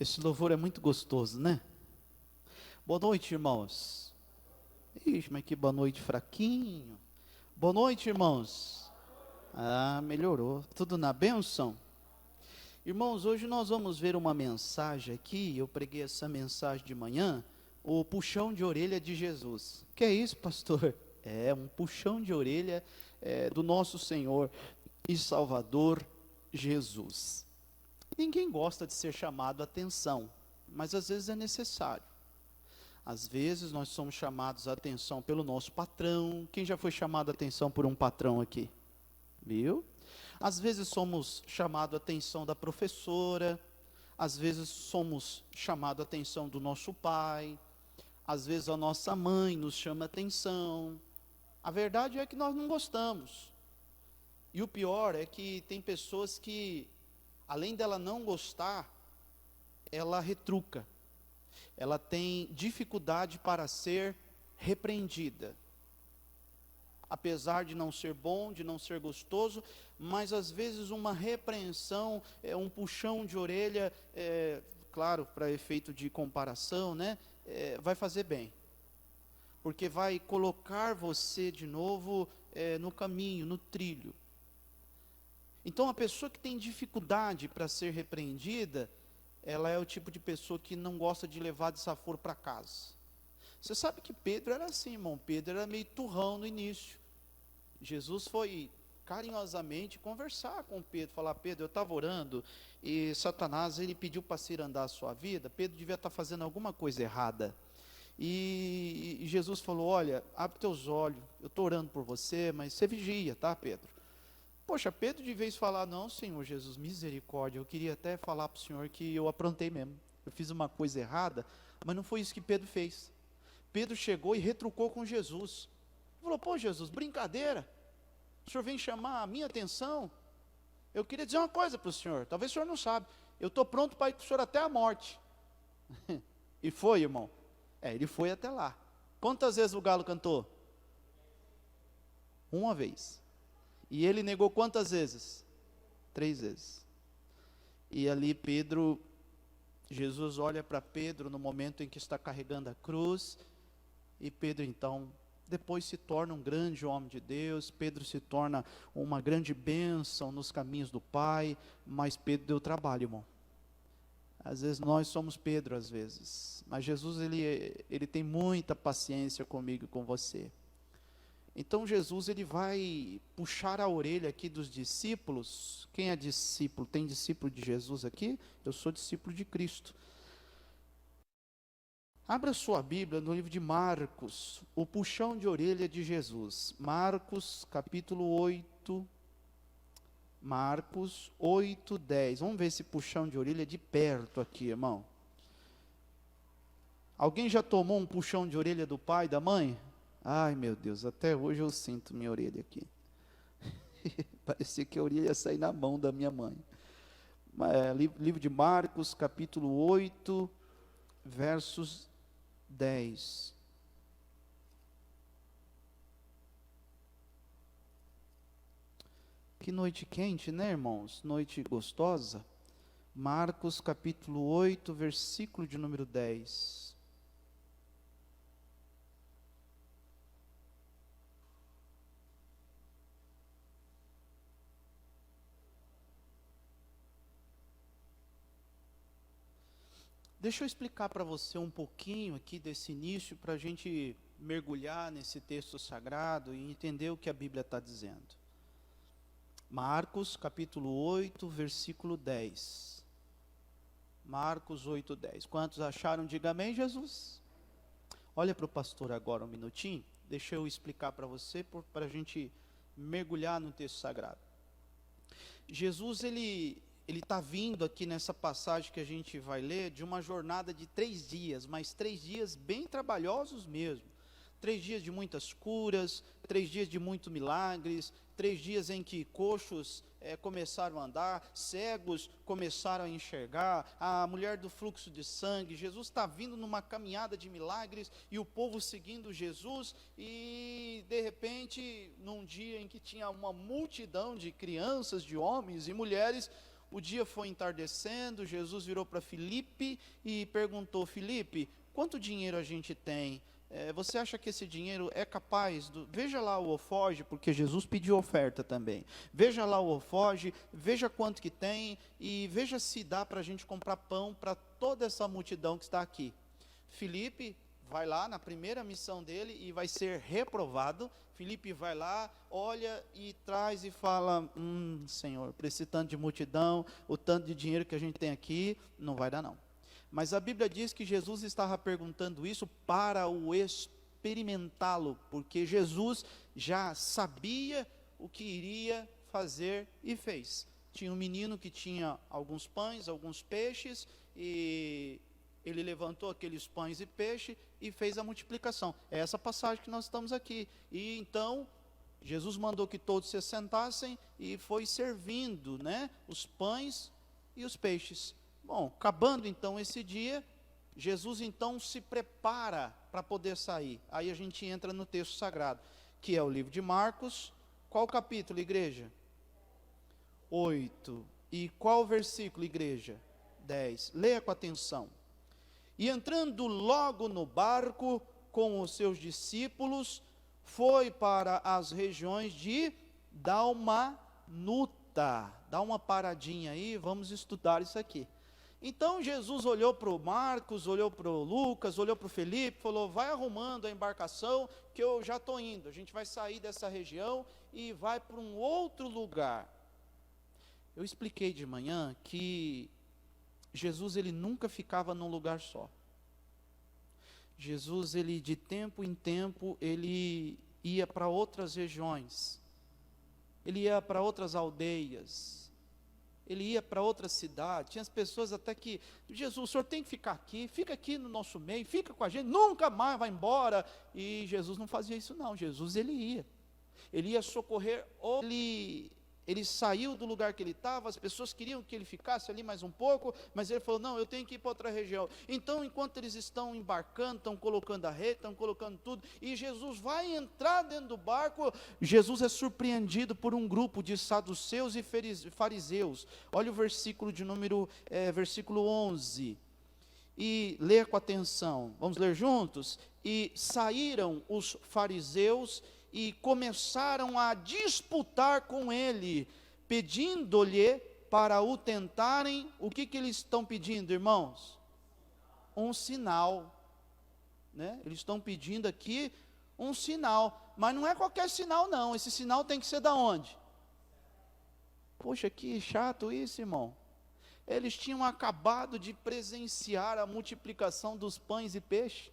Esse louvor é muito gostoso, né? Boa noite, irmãos. Ixi, mas que boa noite fraquinho. Boa noite, irmãos. Ah, melhorou. Tudo na bênção? Irmãos, hoje nós vamos ver uma mensagem aqui. Eu preguei essa mensagem de manhã. O puxão de orelha de Jesus. Que é isso, pastor? É um puxão de orelha do nosso Senhor e Salvador Jesus. Ninguém gosta de ser chamado a atenção, mas às vezes é necessário. Às vezes nós somos chamados a atenção pelo nosso patrão. Quem já foi chamado a atenção por um patrão aqui? Viu? Às vezes somos chamados a atenção da professora. Às vezes somos chamados a atenção do nosso pai. Às vezes a nossa mãe nos chama a atenção. A verdade é que nós não gostamos. E o pior é que tem pessoas que, além dela não gostar, ela retruca. Ela tem dificuldade para ser repreendida. Apesar de não ser bom, de não ser gostoso, mas às vezes uma repreensão, um puxão de orelha, claro, para efeito de comparação, né, vai fazer bem. Porque vai colocar você de novo no caminho, no trilho. Então a pessoa que tem dificuldade para ser repreendida, ela é o tipo de pessoa que não gosta de levar desaforo para casa. Você sabe que Pedro era assim, irmão. Pedro era meio turrão no início. Jesus foi carinhosamente conversar com Pedro, falar: Pedro, eu estava orando e Satanás, ele pediu para cirandar a sua vida. Pedro devia estar fazendo alguma coisa errada. E Jesus falou: olha, abre teus olhos, eu estou orando por você, mas você vigia, tá, Pedro? Poxa, Pedro de vez falar: não, Senhor Jesus, misericórdia, eu queria até falar para o Senhor que eu aprontei mesmo, eu fiz uma coisa errada, mas não foi isso que Pedro fez. Pedro chegou e retrucou com Jesus, falou: pô, Jesus, brincadeira, o Senhor vem chamar a minha atenção, eu queria dizer uma coisa para o Senhor, talvez o Senhor não sabe, eu estou pronto para ir com o Senhor até a morte. E foi, irmão, ele foi até lá. Quantas vezes o galo cantou? Uma vez. E ele negou quantas vezes? 3 vezes. E ali Pedro, Jesus olha para Pedro no momento em que está carregando a cruz, e Pedro então, depois se torna um grande homem de Deus. Pedro se torna uma grande bênção nos caminhos do Pai, mas Pedro deu trabalho, irmão. Às vezes nós somos Pedro, às vezes, mas Jesus ele tem muita paciência comigo e com você. Então Jesus ele vai puxar a orelha aqui dos discípulos. Quem é discípulo? Tem discípulo de Jesus aqui? Eu sou discípulo de Cristo. Abra sua Bíblia no livro de Marcos, o puxão de orelha de Jesus. Marcos capítulo 8, Marcos 8, 10. Vamos ver esse puxão de orelha de perto aqui, irmão. Alguém já tomou um puxão de orelha do pai, da mãe? Ai, meu Deus, até hoje eu sinto minha orelha aqui. Parecia que a orelha ia sair na mão da minha mãe. Livro de Marcos, capítulo 8, versos 10. Que noite quente, né, irmãos? Noite gostosa. Marcos, capítulo 8, versículo de número 10. Deixa eu explicar para você um pouquinho aqui desse início, para a gente mergulhar nesse texto sagrado e entender o que a Bíblia está dizendo. Marcos, capítulo 8, versículo 10. Marcos 8, 10. Quantos acharam? Diga amém, Jesus. Olha para o pastor agora um minutinho. Deixa eu explicar para você, para a gente mergulhar no texto sagrado. Jesus, ele está vindo aqui nessa passagem que a gente vai ler, de uma jornada de 3 dias, mas 3 dias bem trabalhosos mesmo. 3 dias de muitas curas, 3 dias de muitos milagres, 3 dias em que coxos começaram a andar, cegos começaram a enxergar, a mulher do fluxo de sangue. Jesus está vindo numa caminhada de milagres e o povo seguindo Jesus, e de repente, num dia em que tinha uma multidão de crianças, de homens e mulheres, o dia foi entardecendo, Jesus virou para Filipe e perguntou: Filipe, quanto dinheiro a gente tem? Você acha que esse dinheiro é capaz? Veja lá o alforje, porque Jesus pediu oferta também. Veja lá o alforje, veja quanto que tem e veja se dá para a gente comprar pão para toda essa multidão que está aqui. Filipe vai lá na primeira missão dele e vai ser reprovado. Filipe vai lá, olha e traz e fala: Senhor, para esse tanto de multidão, o tanto de dinheiro que a gente tem aqui, não vai dar não. Mas a Bíblia diz que Jesus estava perguntando isso para o experimentá-lo, porque Jesus já sabia o que iria fazer e fez. Tinha um menino que tinha alguns pães, alguns peixes, e ele levantou aqueles pães e peixe e fez a multiplicação. É essa passagem que nós estamos aqui. E então Jesus mandou que todos se sentassem e foi servindo, né, os pães e os peixes. Bom, acabando então esse dia, Jesus então se prepara para poder sair. Aí a gente entra no texto sagrado, que é o livro de Marcos. Qual capítulo, igreja? 8. E qual versículo, igreja? 10. Leia com atenção. E entrando logo no barco com os seus discípulos, foi para as regiões de Dalmanuta. Dá uma paradinha aí, vamos estudar isso aqui. Então Jesus olhou para o Marcos, olhou para o Lucas, olhou para o Felipe, falou: vai arrumando a embarcação que eu já estou indo. A gente vai sair dessa região e vai para um outro lugar. Eu expliquei de manhã que Jesus, ele nunca ficava num lugar só. Jesus, ele de tempo em tempo, ele ia para outras regiões. Ele ia para outras aldeias. Ele ia para outra cidade. Tinha as pessoas até que: Jesus, o senhor tem que ficar aqui, fica aqui no nosso meio, fica com a gente, nunca mais vai embora. E Jesus não fazia isso não. Jesus, ele ia socorrer. Ele saiu do lugar que ele estava, as pessoas queriam que ele ficasse ali mais um pouco, mas ele falou: não, eu tenho que ir para outra região. Então, enquanto eles estão embarcando, estão colocando a rede, estão colocando tudo, e Jesus vai entrar dentro do barco, Jesus é surpreendido por um grupo de saduceus e fariseus. Olha o versículo de versículo 11, e leia com atenção, vamos ler juntos? E saíram os fariseus e começaram a disputar com ele, pedindo-lhe para o tentarem. O que eles estão pedindo, irmãos? Um sinal, né? Eles estão pedindo aqui um sinal, mas não é qualquer sinal não, esse sinal tem que ser da onde? Poxa, que chato isso, irmão. Eles tinham acabado de presenciar a multiplicação dos pães e peixes.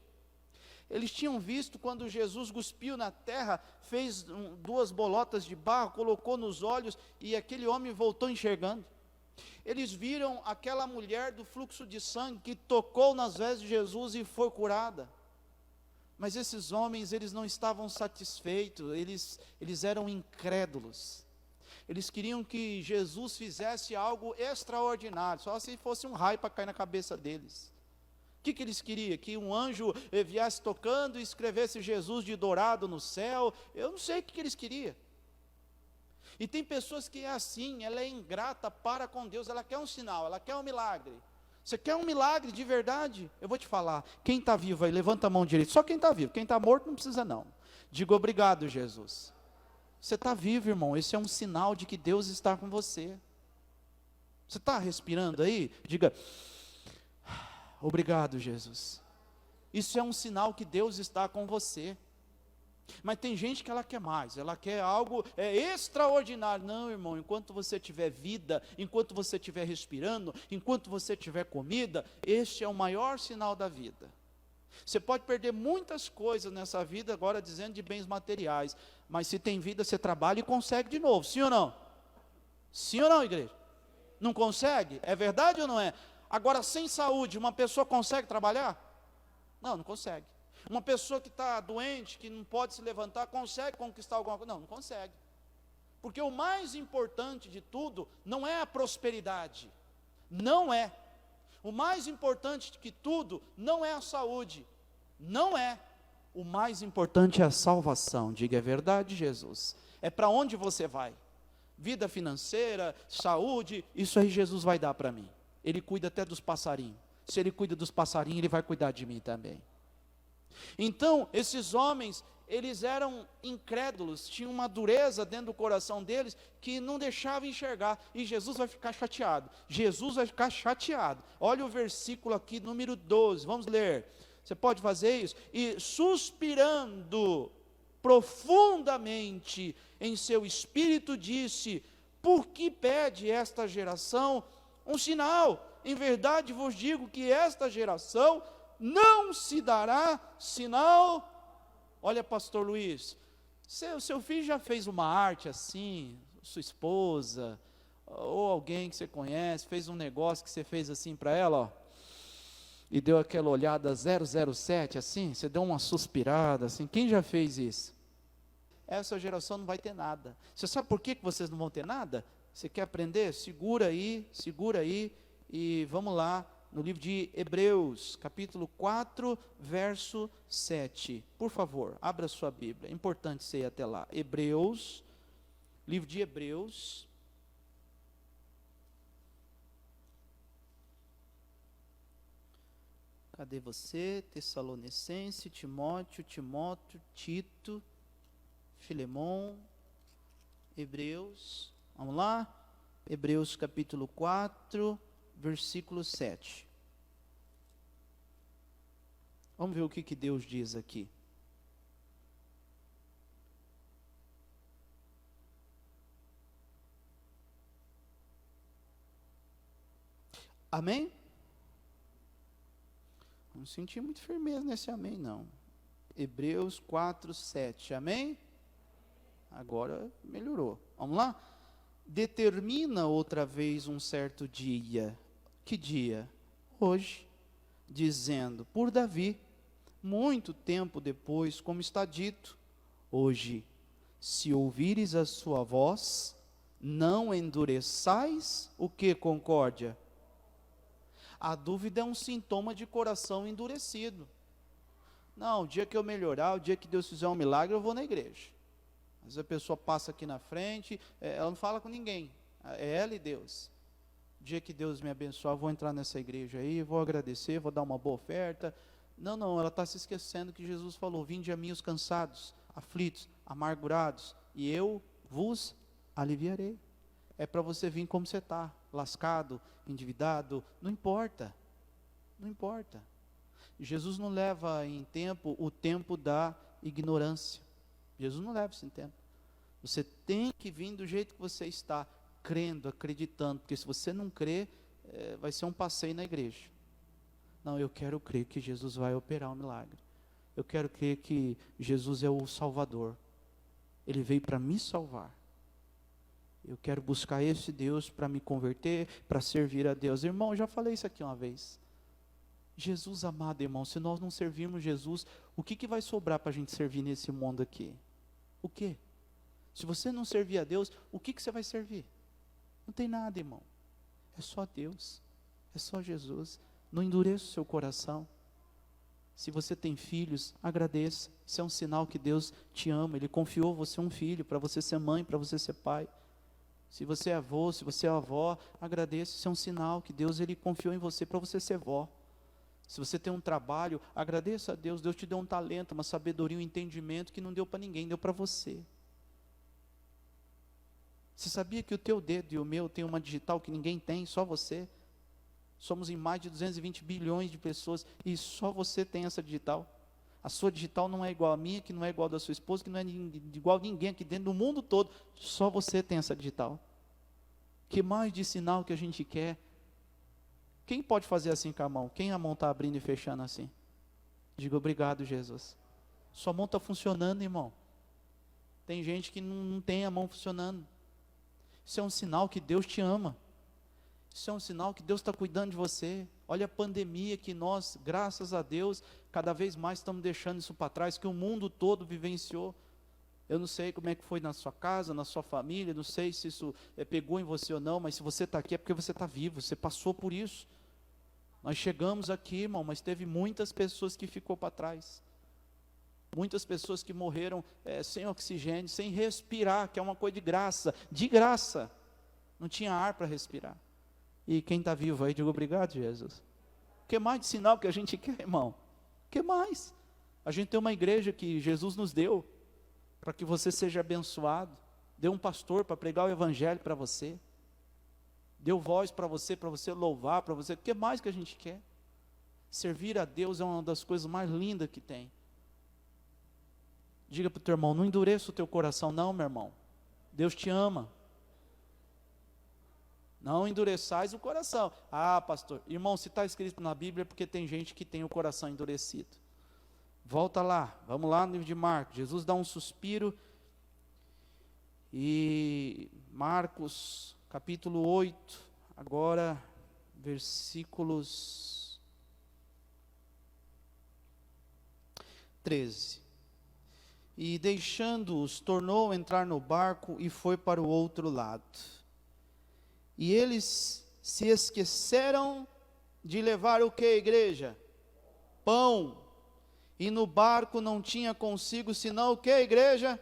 Eles tinham visto quando Jesus cuspiu na terra, fez 2 bolotas de barro, colocou nos olhos e aquele homem voltou enxergando. Eles viram aquela mulher do fluxo de sangue que tocou nas vestes de Jesus e foi curada. Mas esses homens, eles não estavam satisfeitos, eles eram incrédulos. Eles queriam que Jesus fizesse algo extraordinário, só se fosse um raio para cair na cabeça deles. O que eles queriam? Que um anjo viesse tocando e escrevesse Jesus de dourado no céu? Eu não sei o que eles queriam. E tem pessoas que é assim, ela é ingrata para com Deus, ela quer um sinal, ela quer um milagre. Você quer um milagre de verdade? Eu vou te falar, quem está vivo aí, levanta a mão direita, só quem está vivo, quem está morto não precisa não. Diga: obrigado, Jesus. Você está vivo, irmão, esse é um sinal de que Deus está com você. Você está respirando aí? Diga: obrigado, Jesus. Isso é um sinal que Deus está com você. Mas tem gente que ela quer mais, ela quer algo extraordinário. Não, irmão, enquanto você tiver vida, enquanto você estiver respirando, enquanto você tiver comida, este é o maior sinal da vida. Você pode perder muitas coisas nessa vida, agora dizendo de bens materiais, mas se tem vida, você trabalha e consegue de novo, sim ou não? Sim ou não, igreja? Não consegue? É verdade ou não é? Agora, sem saúde, uma pessoa consegue trabalhar? Não, não consegue. Uma pessoa que está doente, que não pode se levantar, consegue conquistar alguma coisa? Não, não consegue. Porque o mais importante de tudo não é a prosperidade. Não é. O mais importante de tudo não é a saúde. Não é. O mais importante é a salvação. Diga: é verdade, Jesus. É para onde você vai. vida financeira, saúde, isso aí Jesus vai dar para mim. Ele cuida até dos passarinhos. Se Ele cuida dos passarinhos, Ele vai cuidar de mim também. Então, esses homens, eles eram incrédulos, tinham uma dureza dentro do coração deles, que não deixava enxergar, e Jesus vai ficar chateado. Jesus vai ficar chateado. Olha o versículo aqui, número 12, vamos ler. Você pode fazer isso? E suspirando profundamente em seu espírito, disse: por que pede esta geração um sinal? Em verdade vos digo que esta geração não se dará sinal. Olha, pastor Luiz, seu filho já fez uma arte assim, sua esposa, ou alguém que você conhece, fez um negócio que você fez assim para ela, ó, e deu aquela olhada 007 assim, você deu uma suspirada assim, quem já fez isso? Essa geração não vai ter nada. Você sabe por que vocês não vão ter nada? Você quer aprender? Segura aí, e vamos lá, no livro de Hebreus, capítulo 4, verso 7. Por favor, abra sua Bíblia, é importante você ir até lá. Hebreus, livro de Hebreus. Cadê você? Tessalonicense, Timóteo, Tito, Filemon, Hebreus, vamos lá? Hebreus capítulo 4, versículo 7. Vamos ver o que Deus diz aqui. Amém? Não senti muito firmeza nesse amém, não. Hebreus 4, 7. Amém? Agora melhorou. Vamos lá? Determina outra vez um certo dia. Que dia? Hoje. Dizendo, por Davi, muito tempo depois, como está dito, hoje, se ouvires a sua voz, não endureçais o que, concórdia? A dúvida é um sintoma de coração endurecido. Não, o dia que eu melhorar, o dia que Deus fizer um milagre, eu vou na igreja. Às vezes a pessoa passa aqui na frente, ela não fala com ninguém, é ela e Deus. O dia que Deus me abençoar, eu vou entrar nessa igreja aí, vou agradecer, vou dar uma boa oferta. Não, ela está se esquecendo que Jesus falou: vinde a mim os cansados, aflitos, amargurados, e eu vos aliviarei. É para você vir como você está, lascado, endividado, não importa. Jesus não leva em tempo o tempo da ignorância. Jesus não leva isso em tempo. Você tem que vir do jeito que você está, crendo, acreditando, porque se você não crer, vai ser um passeio na igreja. Não, eu quero crer que Jesus vai operar um milagre. Eu quero crer que Jesus é o Salvador. Ele veio para me salvar. Eu quero buscar esse Deus para me converter, para servir a Deus. Irmão, eu já falei isso aqui uma vez. Jesus amado, irmão, se nós não servirmos Jesus, o que vai sobrar para a gente servir nesse mundo aqui? O quê? Se você não servir a Deus, o que você vai servir? Não tem nada, irmão. É só Deus. É só Jesus. Não endureça o seu coração. Se você tem filhos, agradeça. Isso é um sinal que Deus te ama. Ele confiou você um filho, para você ser mãe, para você ser pai. Se você é avô, se você é avó, agradeça. Isso é um sinal que Deus ele confiou em você para você ser vó. Se você tem um trabalho, agradeça a Deus. Deus te deu um talento, uma sabedoria, um entendimento que não deu para ninguém, deu para você. Você sabia que o teu dedo e o meu tem uma digital que ninguém tem, só você? Somos em mais de 220 bilhões de pessoas e só você tem essa digital. A sua digital não é igual a minha, que não é igual a da sua esposa, que não é igual a ninguém aqui dentro do mundo todo. Só você tem essa digital. Que mais de sinal que a gente quer? Quem pode fazer assim com a mão? Quem a mão está abrindo e fechando assim? Diga obrigado, Jesus. Sua mão está funcionando, irmão. Tem gente que não tem a mão funcionando. Isso é um sinal que Deus te ama. Isso é um sinal que Deus está cuidando de você. Olha a pandemia que nós, graças a Deus, cada vez mais estamos deixando isso para trás, que o mundo todo vivenciou. Eu não sei como é que foi na sua casa, na sua família, não sei se isso pegou em você ou não, mas se você está aqui é porque você está vivo, você passou por isso. Nós chegamos aqui, irmão, mas teve muitas pessoas que ficou para trás. Muitas pessoas que morreram sem oxigênio, sem respirar, que é uma coisa de graça. Não tinha ar para respirar. E quem está vivo aí, digo obrigado, Jesus. O que mais de sinal que a gente quer, irmão? O que mais? A gente tem uma igreja que Jesus nos deu, para que você seja abençoado. Deu um pastor para pregar o evangelho para você. Deu voz para você louvar, para você. O que mais que a gente quer? Servir a Deus é uma das coisas mais lindas que tem. Diga para o teu irmão, não endureça o teu coração não, meu irmão. Deus te ama. Não endureçais o coração. Ah, pastor, irmão, se está escrito na Bíblia é porque tem gente que tem o coração endurecido. Volta lá, vamos lá no livro de Marcos. Jesus dá um suspiro. E Marcos, capítulo 8, agora, versículos 13. E deixando-os, tornou a entrar no barco e foi para o outro lado. E eles se esqueceram de levar o que, igreja? Pão. E no barco não tinha consigo senão o que, igreja?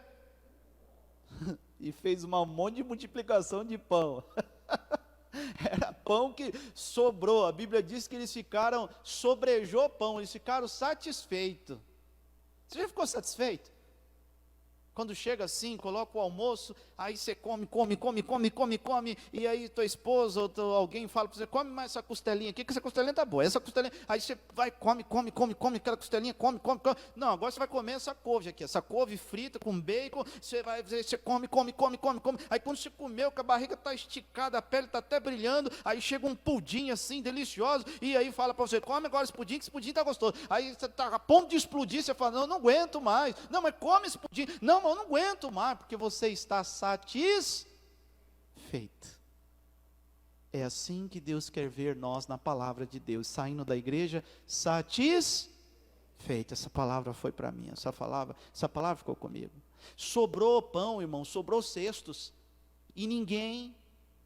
E fez um monte de multiplicação de pão. Era pão que sobrou. A Bíblia diz que eles ficaram, sobrejou pão, eles ficaram satisfeitos. Você já ficou satisfeito? Quando chega assim, coloca o almoço, aí você come, e aí tua esposa ou alguém fala para você, come mais essa costelinha aqui, que essa costelinha tá boa, essa costelinha, aí você vai, come, aquela costelinha, come, não, agora você vai comer essa couve aqui, essa couve frita com bacon, você come, aí quando você comeu, que a barriga está esticada, a pele está até brilhando, aí chega um pudim assim, delicioso, e aí fala para você, come agora esse pudim, que esse pudim está gostoso, aí você está a ponto de explodir, você fala, não aguento mais, não, mas come esse pudim, não, eu não aguento mais, porque você está satisfeito. É assim que Deus quer ver nós na palavra de Deus, saindo da igreja satisfeito. Essa palavra foi para mim, essa palavra ficou comigo. Sobrou pão, irmão, sobrou cestos, e ninguém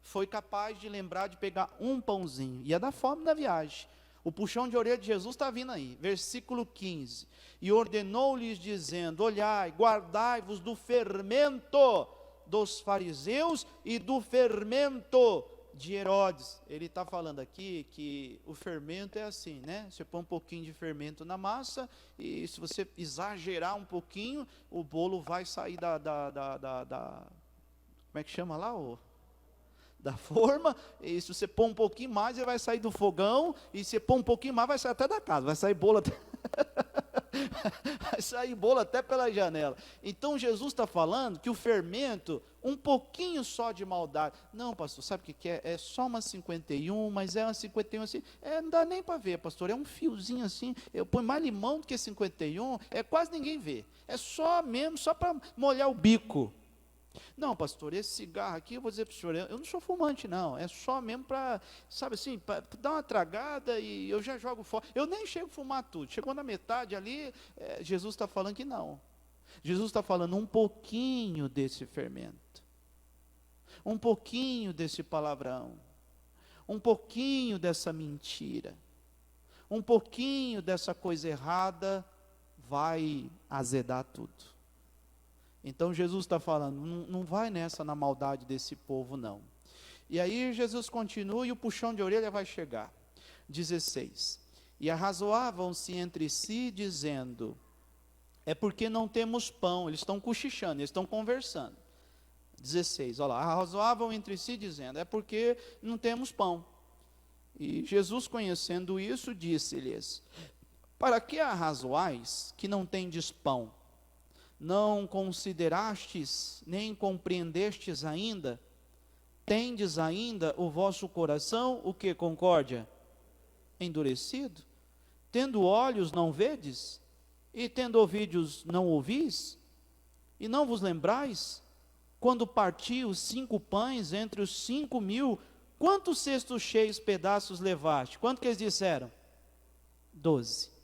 foi capaz de lembrar de pegar um pãozinho, ia dar fome na viagem. O puxão de orelha de Jesus está vindo aí, versículo 15, e ordenou-lhes dizendo, olhai, guardai-vos do fermento dos fariseus e do fermento de Herodes. Ele está falando aqui que o fermento é assim, né? Você põe um pouquinho de fermento na massa, e se você exagerar um pouquinho, o bolo vai sair como é que chama lá, da forma, e se você pôr um pouquinho mais, ele vai sair do fogão, e se pôr um pouquinho mais, vai sair até da casa, vai sair bolo até, vai sair bolo até pela janela. Então Jesus está falando que o fermento, um pouquinho só de maldade, não pastor, sabe o que é? É só uma 51, mas é uma 51 assim, não dá nem para ver pastor, é um fiozinho assim, eu ponho mais limão do que 51, quase ninguém vê, é só mesmo, só para molhar o bico. Não, pastor, esse cigarro aqui, eu vou dizer para o senhor, eu não sou fumante não, é só mesmo para, sabe assim, para dar uma tragada e eu já jogo fora, eu nem chego a fumar tudo, chegou na metade ali, Jesus está falando que não, Jesus está falando um pouquinho desse fermento, um pouquinho desse palavrão, um pouquinho dessa mentira, um pouquinho dessa coisa errada, vai azedar tudo. Então Jesus está falando, não vai nessa na maldade desse povo não. E aí Jesus continua e o puxão de orelha vai chegar. 16. E arrazoavam-se entre si dizendo, é porque não temos pão. Eles estão cochichando, eles estão conversando. 16, olha lá, arrazoavam entre si dizendo, é porque não temos pão. E Jesus conhecendo isso, disse-lhes, para que arrazoais que não tendes pão? Não considerastes, nem compreendestes ainda? Tendes ainda o vosso coração, o que, concórdia? Endurecido? Tendo olhos, não vedes? E tendo ouvidos, não ouvis? E não vos lembrais? Quando parti os 5 pães entre os 5.000, quantos cestos cheios pedaços levaste? Quanto que eles disseram? 12.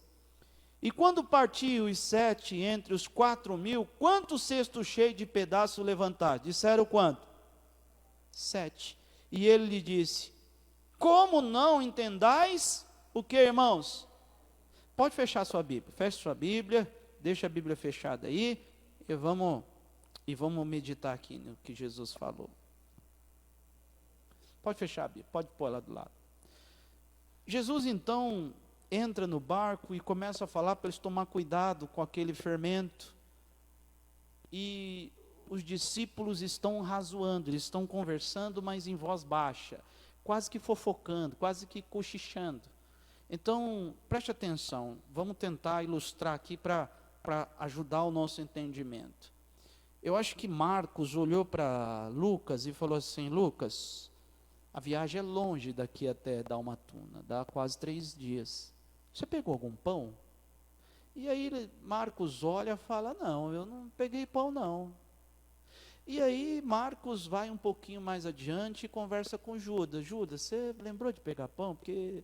E quando partiu os 7 entre os 4.000, quantos cestos cheios de pedaços levantaste? Disseram quanto? 7. E ele lhe disse, como não entendais o que, irmãos? Pode fechar sua Bíblia, feche sua Bíblia, Deixa a Bíblia fechada aí e vamos meditar aqui no que Jesus falou. Pode fechar a Bíblia, pode pôr lá do lado. Jesus então entra no barco e começa a falar para eles tomar cuidado com aquele fermento. E os discípulos estão razoando, eles estão conversando, mas em voz baixa, quase que fofocando, quase que cochichando. Então, preste atenção, vamos tentar ilustrar aqui para ajudar o nosso entendimento. Eu acho que Marcos olhou para Lucas e falou assim: Lucas, a viagem é longe daqui até Dalmatuna, dá quase 3 dias. Você pegou algum pão? E aí Marcos olha e fala: não, eu não peguei pão não. E aí Marcos vai um pouquinho mais adiante e conversa com Judas. Judas, você lembrou de pegar pão? Porque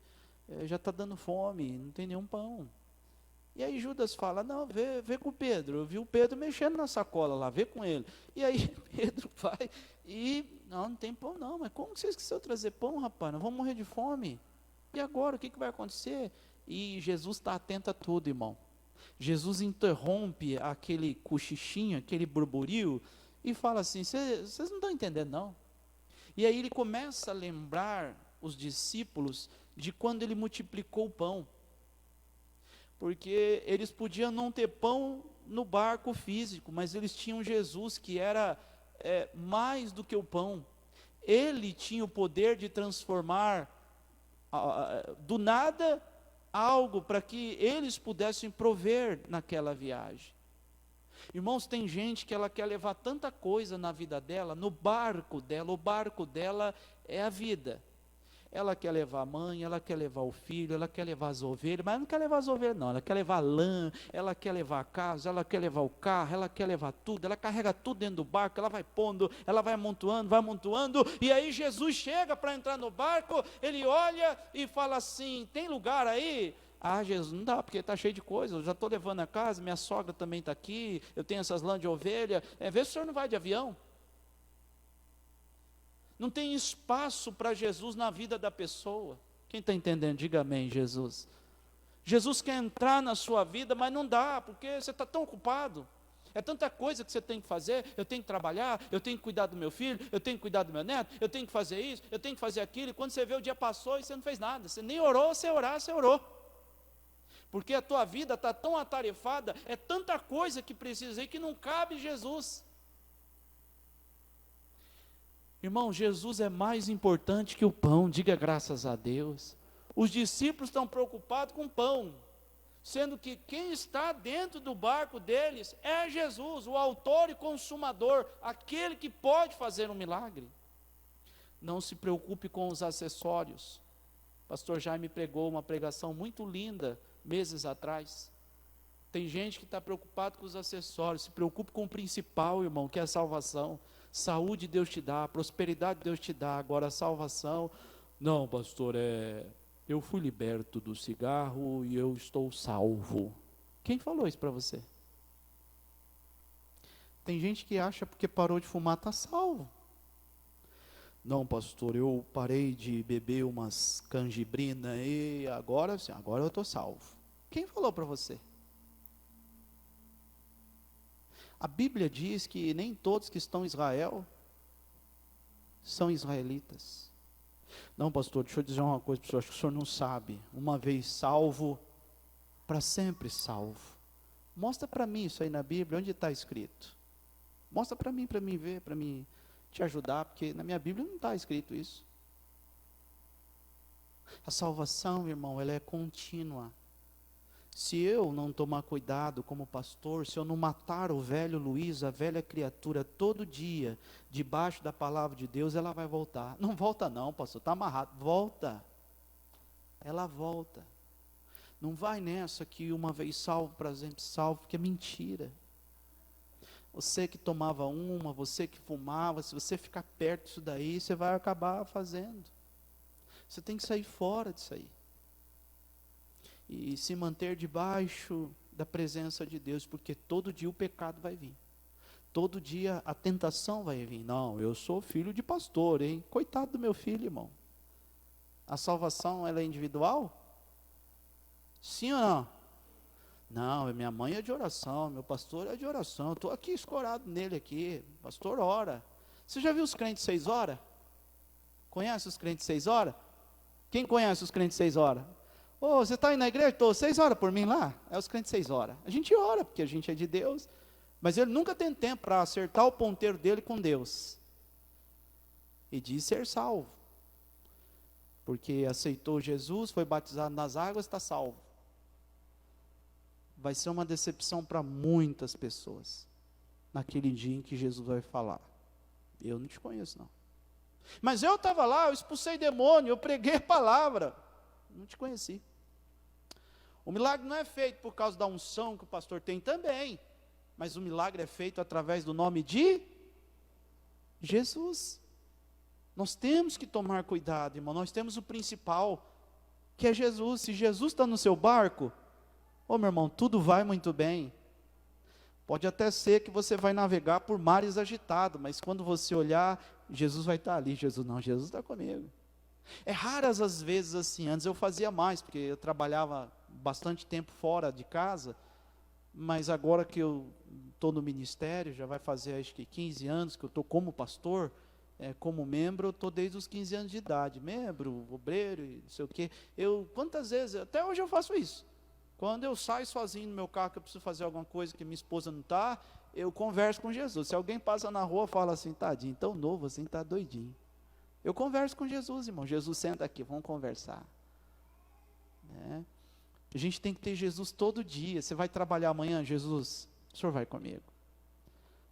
já está dando fome, não tem nenhum pão. E aí Judas fala: não, vê com o Pedro. Eu vi o Pedro mexendo na sacola lá, vê com ele. E aí Pedro vai e, não tem pão não, mas como que você esqueceu de trazer pão, rapaz? Nós vamos morrer de fome. E agora, o que vai acontecer? E Jesus está atento a tudo, irmão. Jesus interrompe aquele cochichinho, aquele burburinho, e fala assim: vocês não estão entendendo não? E aí ele começa a lembrar os discípulos de quando ele multiplicou o pão, porque eles podiam não ter pão no barco físico, mas eles tinham Jesus, que era mais do que o pão. Ele tinha o poder de transformar do nada algo para que eles pudessem prover naquela viagem. Irmãos, tem gente que ela quer levar tanta coisa na vida dela, no barco dela, o barco dela é a vida. Ela quer levar a mãe, ela quer levar o filho, ela quer levar as ovelhas, mas não quer levar as ovelhas não, ela quer levar lã, ela quer levar a casa, ela quer levar o carro, ela quer levar tudo, ela carrega tudo dentro do barco, ela vai pondo, ela vai amontoando, e aí Jesus chega para entrar no barco, ele olha e fala assim: tem lugar aí? Ah, Jesus, não dá, porque está cheio de coisa, eu já estou levando a casa, minha sogra também está aqui, eu tenho essas lãs de ovelha, vê se o senhor não vai de avião. Não tem espaço para Jesus na vida da pessoa. Quem está entendendo? Diga amém, Jesus. Jesus quer entrar na sua vida, mas não dá, porque você está tão ocupado. É tanta coisa que você tem que fazer. Eu tenho que trabalhar, eu tenho que cuidar do meu filho, eu tenho que cuidar do meu neto, eu tenho que fazer isso, eu tenho que fazer aquilo. E quando você vê, o dia passou e você não fez nada. Você nem orou, você orar, você orou. Porque a tua vida está tão atarefada, é tanta coisa que precisa aí que não cabe Jesus. Irmão, Jesus é mais importante que o pão, diga graças a Deus. Os discípulos estão preocupados com o pão, sendo que quem está dentro do barco deles é Jesus, o autor e consumador, aquele que pode fazer um milagre. Não se preocupe com os acessórios. Pastor Jaime pregou uma pregação muito linda meses atrás. Tem gente que está preocupado com os acessórios. Se preocupe com o principal, irmão, que é a salvação. Saúde Deus te dá, prosperidade Deus te dá, agora a salvação, não pastor, eu fui liberto do cigarro e eu estou salvo. Quem falou isso para você? Tem gente que acha porque parou de fumar está salvo. Não pastor, eu parei de beber umas canjibrina e agora eu estou salvo. Quem falou para você? A Bíblia diz que nem todos que estão em Israel são israelitas. Não, pastor, deixa eu dizer uma coisa para o senhor, acho que o senhor não sabe. Uma vez salvo, para sempre salvo. Mostra para mim isso aí na Bíblia, onde está escrito? Mostra para mim ver, para mim te ajudar, porque na minha Bíblia não está escrito isso. A salvação, irmão, ela é contínua. Se eu não tomar cuidado como pastor, se eu não matar o velho Luiz, a velha criatura, todo dia, debaixo da palavra de Deus, ela vai voltar. Não volta não, pastor, está amarrado. Volta. Ela volta. Não vai nessa que uma vez salvo, para sempre salvo, porque é mentira. Você que tomava uma, você que fumava, se você ficar perto disso daí, você vai acabar fazendo. Você tem que sair fora disso aí. E se manter debaixo da presença de Deus, porque todo dia o pecado vai vir. Todo dia a tentação vai vir. Não, eu sou filho de pastor, hein? Coitado do meu filho, irmão. A salvação, ela é individual? Sim ou não? Não, minha mãe é de oração, meu pastor é de oração, eu estou aqui escorado nele aqui, pastor ora. Você já viu os crentes 6 horas? Conhece os crentes 6 horas? Quem conhece os crentes 6 horas? Ô, você está aí na igreja? Estou 6 horas por mim lá? É os crentes 6 horas. A gente ora, porque a gente é de Deus, mas ele nunca tem tempo para acertar o ponteiro dele com Deus. E diz ser salvo. Porque aceitou Jesus, foi batizado nas águas, está salvo. Vai ser uma decepção para muitas pessoas, naquele dia em que Jesus vai falar: eu não te conheço não. Mas eu estava lá, eu expulsei demônio, eu preguei a palavra, não te conheci. O milagre não é feito por causa da unção que o pastor tem também, mas o milagre é feito através do nome de Jesus. Nós temos que tomar cuidado, irmão, nós temos o principal, que é Jesus. Se Jesus está no seu barco, ô meu irmão, tudo vai muito bem. Pode até ser que você vai navegar por mares agitados, mas quando você olhar, Jesus vai estar ali. Jesus está comigo. É raras as vezes assim. Antes eu fazia mais, porque eu trabalhava bastante tempo fora de casa, mas agora que eu estou no ministério, já vai fazer acho que 15 anos que eu estou como pastor, como membro, eu estou desde os 15 anos de idade, membro, obreiro, e não sei o quê. Quantas vezes, até hoje eu faço isso. Quando eu saio sozinho no meu carro, que eu preciso fazer alguma coisa que minha esposa não está, eu converso com Jesus. Se alguém passa na rua, fala assim: tadinho, tão novo assim, está doidinho. Eu converso com Jesus, irmão. Jesus, senta aqui, vamos conversar. A gente tem que ter Jesus todo dia. Você vai trabalhar amanhã, Jesus, o senhor vai comigo.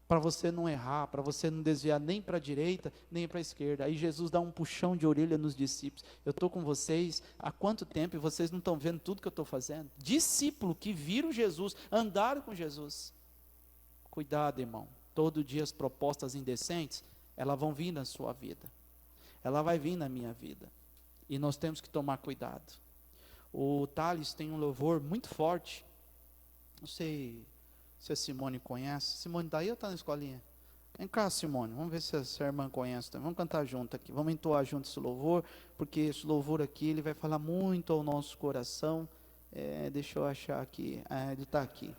Para você não errar, para você não desviar nem para a direita, nem para a esquerda. Aí Jesus dá um puxão de orelha nos discípulos. Eu estou com vocês há quanto tempo e vocês não estão vendo tudo que eu estou fazendo? Discípulo que viram Jesus, andaram com Jesus. Cuidado, irmão. Todo dia as propostas indecentes, elas vão vir na sua vida. Ela vai vir na minha vida. E nós temos que tomar cuidado. O Thales tem um louvor muito forte. Não sei se a Simone conhece. Simone está aí ou está na escolinha? Vem cá, Simone, vamos ver se a irmã conhece também. Vamos cantar junto aqui, vamos entoar junto esse louvor, porque esse louvor aqui, ele vai falar muito ao nosso coração. Deixa eu achar aqui, ele está aqui.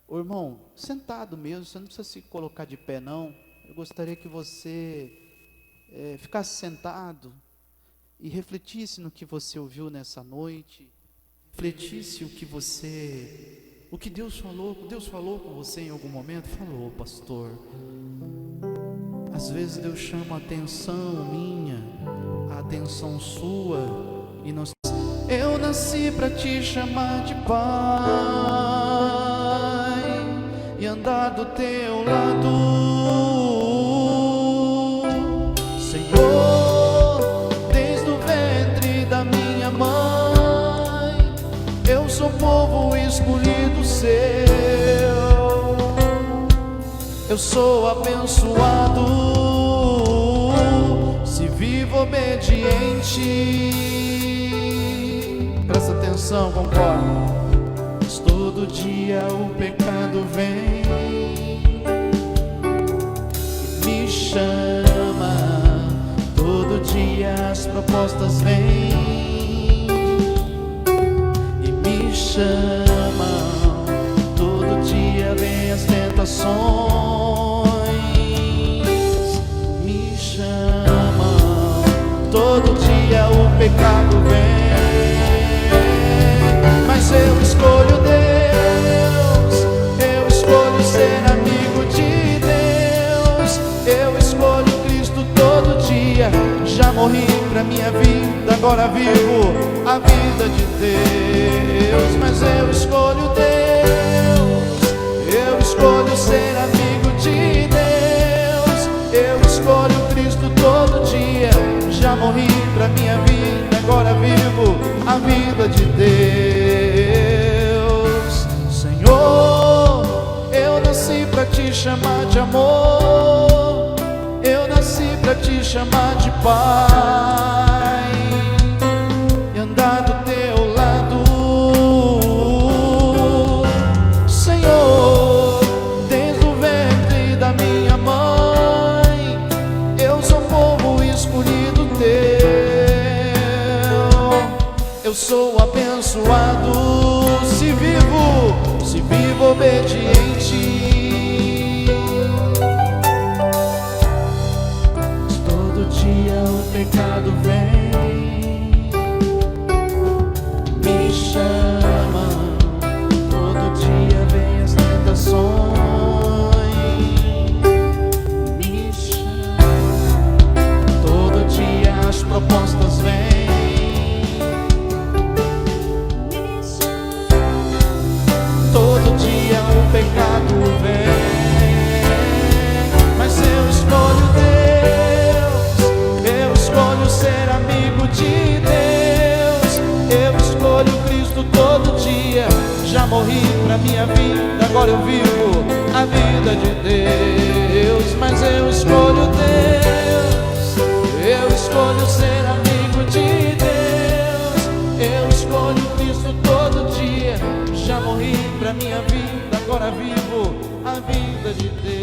Ô, irmão, sentado mesmo, você não precisa se colocar de pé não. Eu gostaria que você ficasse sentado e refletisse no que você ouviu nessa noite, refletisse o que Deus falou com você em algum momento. Falou, pastor. Às vezes Deus chama a atenção minha, a atenção sua, e nós... Eu nasci para te chamar de pai e andar do teu lado, Senhor, desde o ventre da minha mãe. Eu sou povo escolhido seu, eu sou abençoado, se vivo obediente. Presta atenção, concorda? Mas todo dia o pecado vem e me chama, todo dia as propostas vêm e me chamam, todo dia vem as tentações, me chamam, todo dia o pecado vem. Mas eu escolho Deus, eu escolho ser amigo de Deus, eu escolho Cristo todo dia. Já morri pra minha vida, agora vivo a vida de Deus. Mas eu escolho Deus, eu escolho ser amigo de Deus, eu escolho Cristo todo dia. Já morri pra minha vida, agora vivo a vida de Deus. Senhor, eu nasci pra te chamar de amor, eu nasci pra te chamar de pai e andar do teu lado, Senhor, desde o ventre da minha mãe. Eu sou povo escolhido teu, eu sou abençoado, se obediente. Todo dia o pecado vem, me chama. Todo dia vem as tentações, me chama. Todo dia as propostas vêm. Todo dia o pecado vem, mas eu escolho Deus, eu escolho ser amigo de Deus, eu escolho Cristo todo dia. Já morri pra minha vida, agora eu vivo a vida de Deus, mas eu escolho Deus, eu escolho ser amigo de Deus, eu escolho Cristo todo dia. Já morri pra minha vida, agora vivo a vida de Deus.